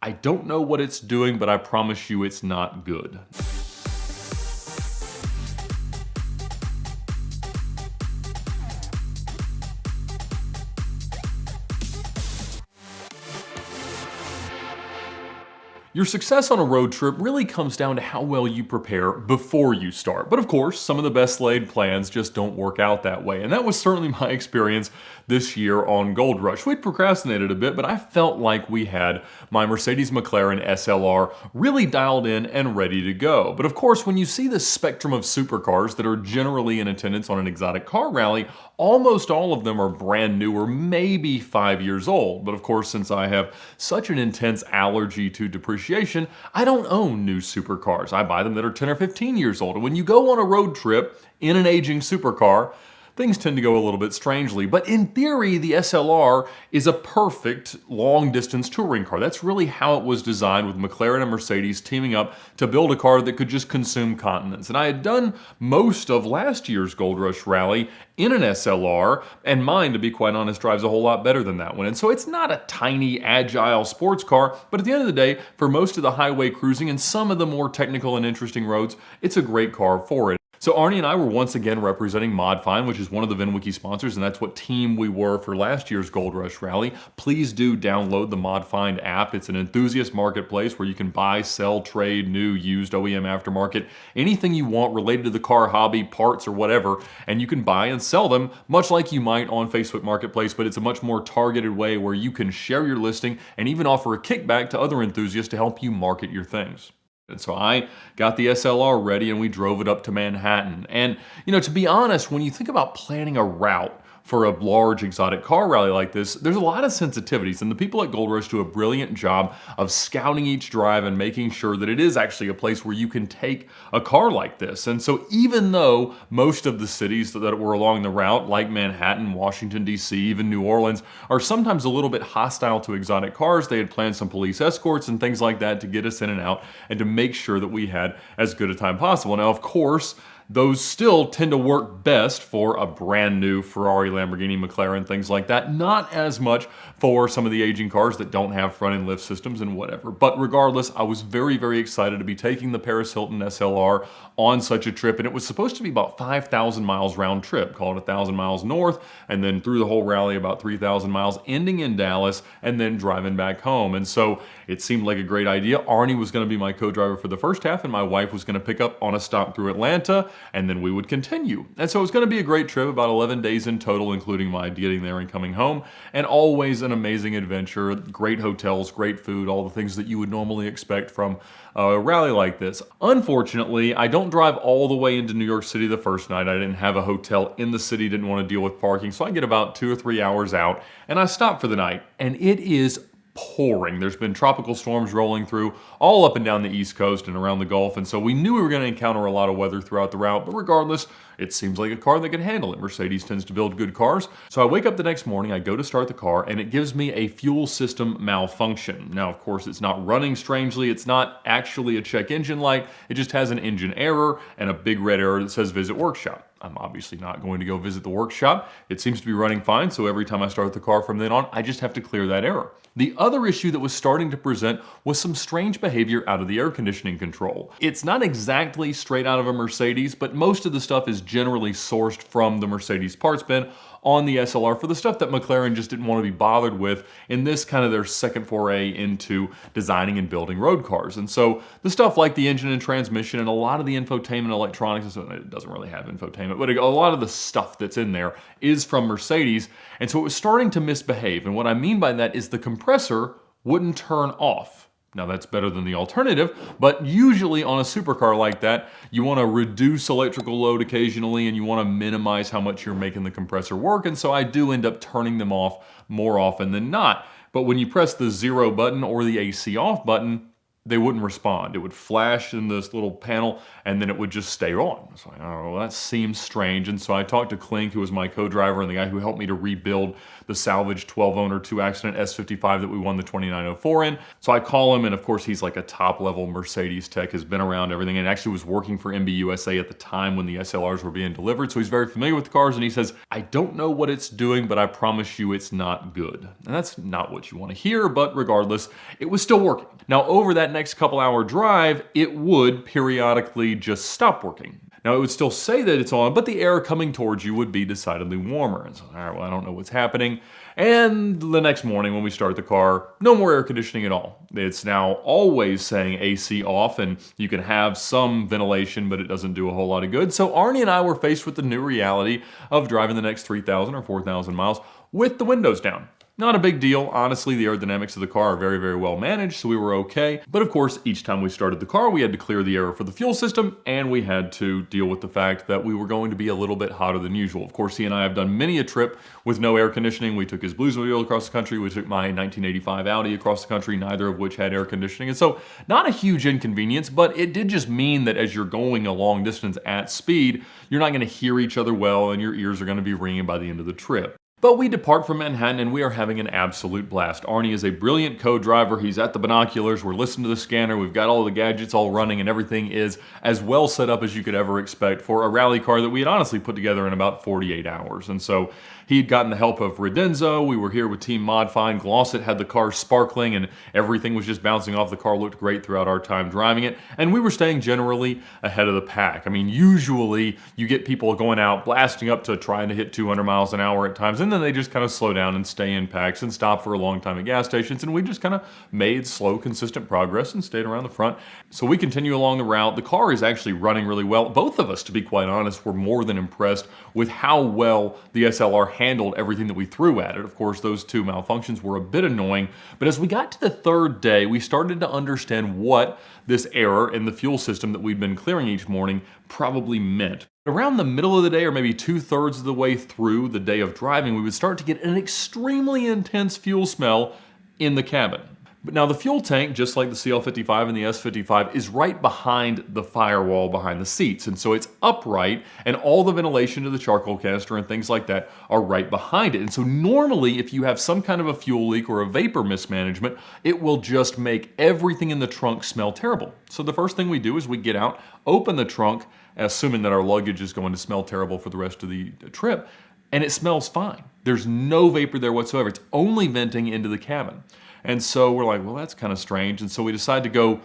I don't know what it's doing, but I promise you it's not good. Your success on a road trip really comes down to how well you prepare before you start. But of course, some of the best laid plans just don't work out that way. And that was certainly my experience this year on GoldRush. We'd procrastinated a bit, but I felt like we had my Mercedes McLaren SLR really dialed in and ready to go. But of course, when you see the spectrum of supercars that are generally in attendance on an exotic car rally, almost all of them are brand new or maybe 5 years old. But of course, since I have such an intense allergy to depreciation, I don't own new supercars. I buy them that are 10 or 15 years old. And when you go on a road trip in an aging supercar, things tend to go a little bit strangely. But in theory, the SLR is a perfect long-distance touring car. That's really how it was designed, with McLaren and Mercedes teaming up to build a car that could just consume continents. And I had done most of last year's GoldRush rally in an SLR, and mine, to be quite honest, drives a whole lot better than that one. And so it's not a tiny, agile sports car, but at the end of the day, for most of the highway cruising and some of the more technical and interesting roads, it's a great car for it. So Arnie and I were once again representing ModFind, which is one of the VINwiki sponsors, and that's what team we were for last year's GoldRush rally. Please do download the ModFind app. It's an enthusiast marketplace where you can buy, sell, trade, new, used, OEM aftermarket, anything you want related to the car hobby, parts or whatever, and you can buy and sell them much like you might on Facebook Marketplace, but it's a much more targeted way where you can share your listing and even offer a kickback to other enthusiasts to help you market your things. And so I got the SLR ready and we drove it up to Manhattan. And, to be honest, when you think about planning a route for a large exotic car rally like this, there's a lot of sensitivities, and the people at GoldRush do a brilliant job of scouting each drive and making sure that it is actually a place where you can take a car like this. And so even though most of the cities that were along the route, like Manhattan, Washington, D.C., even New Orleans, are sometimes a little bit hostile to exotic cars, they had planned some police escorts and things like that to get us in and out and to make sure that we had as good a time possible. Now, of course, those still tend to work best for a brand new Ferrari, Lamborghini, McLaren, things like that. Not as much for some of the aging cars that don't have front-end lift systems and whatever. But regardless, I was very, very excited to be taking the Paris Hilton SLR on such a trip. And it was supposed to be about 5,000 miles round trip, call it 1,000 miles north, and then through the whole rally about 3,000 miles, ending in Dallas, and then driving back home. And so it seemed like a great idea. Arnie was going to be my co-driver for the first half, and my wife was going to pick up on a stop through Atlanta, and then we would continue. And so it was going to be a great trip, about 11 days in total, including my getting there and coming home, and always an amazing adventure, great hotels, great food, all the things that you would normally expect from a rally like this. Unfortunately, I don't drive all the way into New York City the first night. I didn't have a hotel in the city, didn't want to deal with parking, so I get about 2 or 3 hours out, and I stop for the night, and it is pouring. There's been tropical storms rolling through all up and down the East Coast and around the Gulf, and so we knew we were going to encounter a lot of weather throughout the route, but regardless, it seems like a car that can handle it. Mercedes tends to build good cars. So I wake up the next morning, I go to start the car, and it gives me a fuel system malfunction. Now, of course, it's not running strangely. It's not actually a check engine light. It just has an engine error and a big red arrow that says visit workshop. I'm obviously not going to go visit the workshop. It seems to be running fine, so every time I start the car from then on, I just have to clear that error. The other issue that was starting to present was some strange behavior out of the air conditioning control. It's not exactly straight out of a Mercedes, but most of the stuff is generally sourced from the Mercedes parts bin on the SLR for the stuff that McLaren just didn't want to be bothered with in this kind of their second foray into designing and building road cars. And so the stuff like the engine and transmission and a lot of the infotainment electronics, so it doesn't really have infotainment, but a lot of the stuff that's in there is from Mercedes. And so it was starting to misbehave. And what I mean by that is the compressor wouldn't turn off. Now that's better than the alternative, but usually on a supercar like that, you want to reduce electrical load occasionally and you want to minimize how much you're making the compressor work. And so I do end up turning them off more often than not. But when you press the 0 button or the AC off button, they wouldn't respond. It would flash in this little panel and then it would just stay on. So I don't know, that seems strange. And so I talked to Klink, who was my co-driver and the guy who helped me to rebuild the salvage 12-owner 2-accident S55 that we won the 2904 in. So I call him, and of course he's like a top-level Mercedes tech, has been around everything, and actually was working for MBUSA at the time when the SLRs were being delivered. So he's very familiar with the cars, and he says, I don't know what it's doing, but I promise you it's not good. And that's not what you want to hear, but regardless, it was still working. Now over that next couple hour drive, it would periodically just stop working. Now it would still say that it's on, but the air coming towards you would be decidedly warmer. And so, all right, well, I don't know what's happening. And the next morning when we start the car, no more air conditioning at all. It's now always saying AC off, and you can have some ventilation, but it doesn't do a whole lot of good. So Arnie and I were faced with the new reality of driving the next 3,000 or 4,000 miles with the windows down. Not a big deal. Honestly, the aerodynamics of the car are very, very well managed, so we were okay. But of course, each time we started the car, we had to clear the air for the fuel system, and we had to deal with the fact that we were going to be a little bit hotter than usual. Of course, he and I have done many a trip with no air conditioning. We took his Bluesmobile across the country. We took my 1985 Audi across the country, neither of which had air conditioning. And so, not a huge inconvenience, but it did just mean that as you're going a long distance at speed, you're not going to hear each other well, and your ears are going to be ringing by the end of the trip. But we depart from Manhattan and we are having an absolute blast. Arnie is a brilliant co-driver. He's at the binoculars. We're listening to the scanner. We've got all the gadgets all running, and everything is as well set up as you could ever expect for a rally car that we had honestly put together in about 48 hours. And so he had gotten the help of Redenzo. We were here with Team ModFind. Glossit had the car sparkling and everything was just bouncing off. The car looked great throughout our time driving it. And we were staying generally ahead of the pack. I mean, usually you get people going out blasting up to trying to hit 200 miles an hour at times, and then they just kind of slow down and stay in packs and stop for a long time at gas stations. And we just kind of made slow, consistent progress and stayed around the front. So we continue along the route. The car is actually running really well. Both of us, to be quite honest, were more than impressed with how well the SLR handled everything that we threw at it. Of course, those two malfunctions were a bit annoying, but as we got to the third day, we started to understand what this error in the fuel system that we'd been clearing each morning probably meant. Around the middle of the day, or maybe 2/3 of the way through the day of driving, we would start to get an extremely intense fuel smell in the cabin. But now the fuel tank, just like the CL55 and the S55, is right behind the firewall behind the seats. And so it's upright, and all the ventilation to the charcoal canister and things like that are right behind it. And so normally, if you have some kind of a fuel leak or a vapor mismanagement, it will just make everything in the trunk smell terrible. So the first thing we do is we get out, open the trunk, assuming that our luggage is going to smell terrible for the rest of the trip, and it smells fine. There's no vapor there whatsoever. It's only venting into the cabin. And so we're like, well, that's kind of strange. And so we decide to go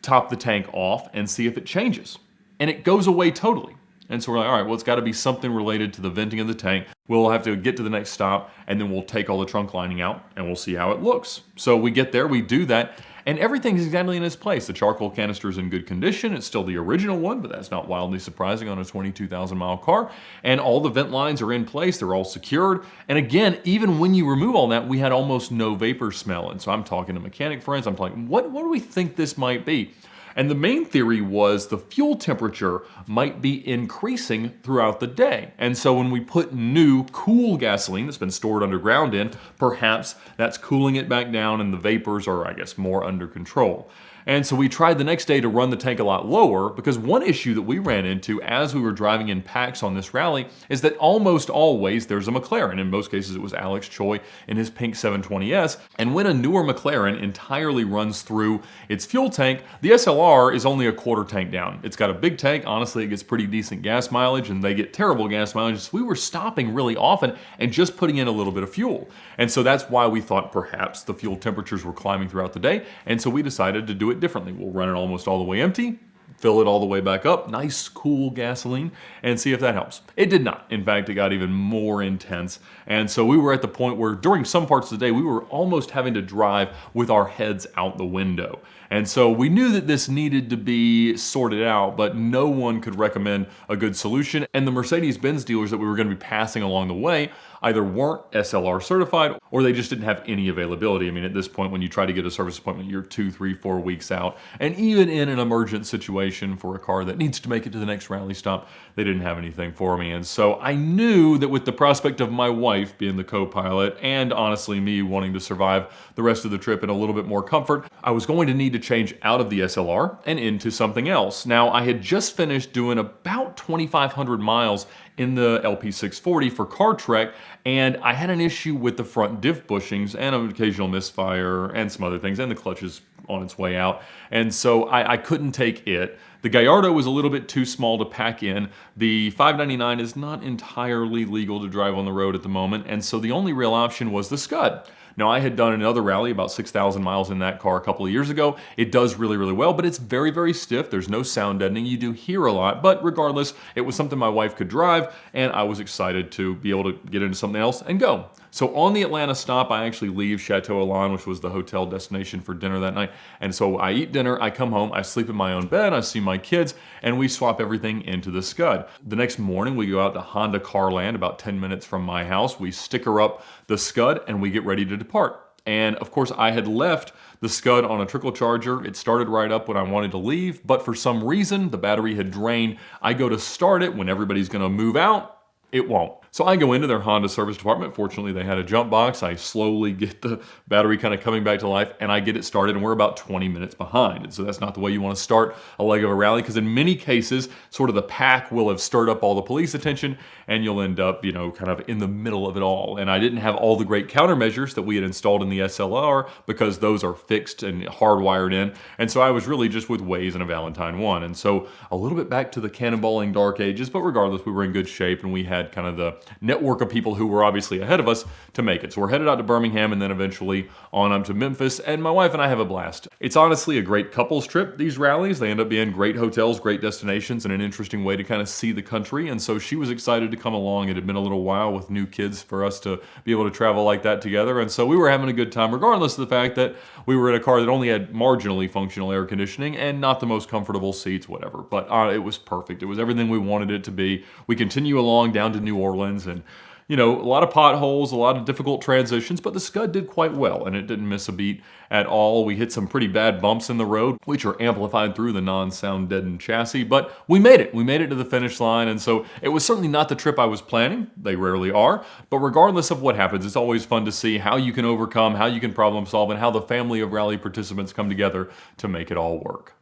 top the tank off and see if it changes. And it goes away totally. And so we're like, all right, well, it's got to be something related to the venting of the tank. We'll have to get to the next stop, and then we'll take all the trunk lining out, and we'll see how it looks. So we get there, we do that, and everything's exactly in its place. The charcoal canister is in good condition. It's still the original one, but that's not wildly surprising on a 22,000 mile car. And all the vent lines are in place. They're all secured. And again, even when you remove all that, we had almost no vapor smell. And so I'm talking to mechanic friends. I'm like, what do we think this might be? And the main theory was the fuel temperature might be increasing throughout the day. And so when we put new cool gasoline that's been stored underground in, perhaps that's cooling it back down and the vapors are, I guess, more under control. And so we tried the next day to run the tank a lot lower, because one issue that we ran into as we were driving in packs on this rally is that almost always there's a McLaren. In most cases it was Alex Choi in his pink 720S. And when a newer McLaren entirely runs through its fuel tank, the SLR is only a quarter tank down. It's got a big tank. Honestly, it gets pretty decent gas mileage, and they get terrible gas mileage. So we were stopping really often and just putting in a little bit of fuel. And so that's why we thought perhaps the fuel temperatures were climbing throughout the day. And so we decided to do it differently. We'll run it almost all the way empty, fill it all the way back up, nice cool gasoline, and see if that helps. It did not. In fact, it got even more intense. And so we were at the point where during some parts of the day, we were almost having to drive with our heads out the window. And so we knew that this needed to be sorted out, but no one could recommend a good solution. And the Mercedes-Benz dealers that we were going to be passing along the way, either weren't SLR certified or they just didn't have any availability. I mean, at this point, when you try to get a service appointment, you're 2, 3, 4 weeks out. And even in an emergent situation for a car that needs to make it to the next rally stop, they didn't have anything for me. And so I knew that with the prospect of my wife being the co-pilot and honestly me wanting to survive the rest of the trip in a little bit more comfort, I was going to need to change out of the SLR and into something else. Now, I had just finished doing about 2,500 miles in the LP640 for car trek, and I had an issue with the front diff bushings and an occasional misfire and some other things, and the clutch is on its way out. And so I couldn't take it. The Gallardo was a little bit too small to pack in. The 599 is not entirely legal to drive on the road at the moment, and so the only real option was the Scud. Now, I had done another rally, about 6,000 miles in that car a couple of years ago. It does really, really well, but it's very, very stiff. There's no sound deadening. You do hear a lot, but regardless, it was something my wife could drive, and I was excited to be able to get into something else and go. So on the Atlanta stop, I actually leave Chateau Elan, which was the hotel destination for dinner that night. And so I eat dinner, I come home, I sleep in my own bed, I see my kids, and we swap everything into the Scud. The next morning, we go out to Honda Carland, about 10 minutes from my house. We sticker up the Scud, and we get ready to depart. And of course, I had left the Scud on a trickle charger. It started right up when I wanted to leave, but for some reason, the battery had drained. I go to start it when everybody's gonna move out. It won't. So I go into their Honda service department. Fortunately, they had a jump box. I slowly get the battery kind of coming back to life, and I get it started, and we're about 20 minutes behind. And so that's not the way you want to start a leg of a rally, because in many cases, sort of the pack will have stirred up all the police attention, and you'll end up, you know, kind of in the middle of it all. And I didn't have all the great countermeasures that we had installed in the SLR, because those are fixed and hardwired in. And so I was really just with Waze and a Valentine 1. And so a little bit back to the cannonballing dark ages, but regardless, we were in good shape, and we had kind of the network of people who were obviously ahead of us to make it. So we're headed out to Birmingham and then eventually on up to Memphis, and my wife and I have a blast. It's honestly a great couples trip, these rallies. They end up being great hotels, great destinations, and an interesting way to kind of see the country. And so she was excited to come along. It had been a little while with new kids for us to be able to travel like that together. And so we were having a good time, regardless of the fact that we were in a car that only had marginally functional air conditioning and not the most comfortable seats, whatever. But it was perfect. It was everything we wanted it to be. We continue along down to New Orleans, and you know, a lot of potholes, a lot of difficult transitions, but the Scud did quite well, and it didn't miss a beat at all. We hit some pretty bad bumps in the road, which are amplified through the non-sound deadened chassis, but we made it. We made it to the finish line, and so it was certainly not the trip I was planning. They rarely are, but regardless of what happens, it's always fun to see how you can overcome, how you can problem solve, and how the family of rally participants come together to make it all work.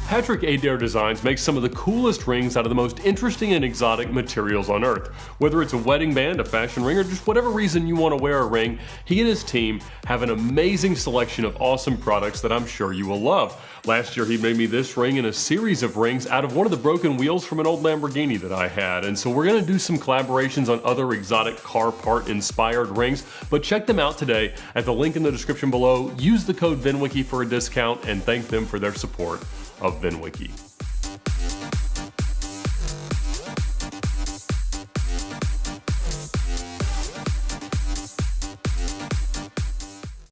Patrick Adair Designs makes some of the coolest rings out of the most interesting and exotic materials on earth. Whether it's a wedding band, a fashion ring, or just whatever reason you want to wear a ring, he and his team have an amazing selection of awesome products that I'm sure you will love. Last year he made me this ring and a series of rings out of one of the broken wheels from an old Lamborghini that I had. And so we're going to do some collaborations on other exotic car part inspired rings, but check them out today at the link in the description below. Use the code VINwiki for a discount and thank them for their support of VINwiki.